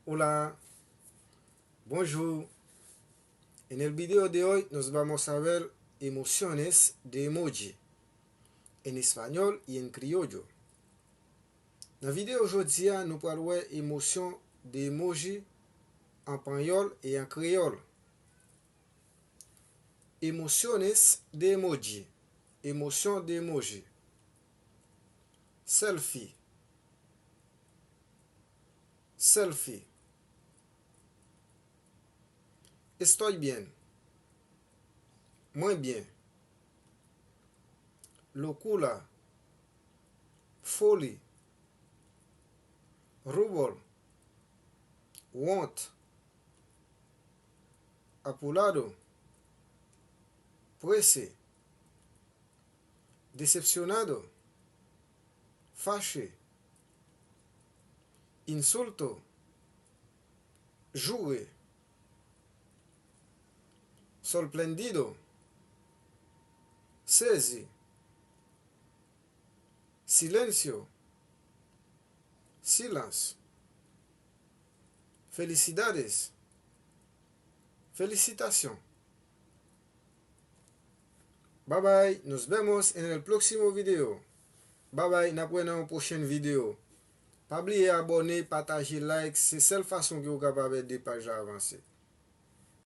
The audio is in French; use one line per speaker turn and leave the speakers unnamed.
Hola, bonjour. En el video de hoy nos vamos a ver emociones de emoji en espagnol y en criollo. Dans la vidéo aujourd'hui, nous parlons émotion de emoji en espagnol et en créole. Emociones de emoji. Émotion de emoji. Selfie. Selfie. Estoy bien. Muy bien. Locura. Folie. Rubor. Want. Apurado. Prese. Decepcionado. Fâché. Insulto. Jouer. Sorprendido. Sezi. Silencio. Silence. Felicidades. Felicitación. Bye bye. Nos vemos en el próximo video. Bye bye. Nous vemos en la prochaine vidéo. Pas oublier abonner, partager, like. C'est la seule façon que vous pouvez des pages avancées.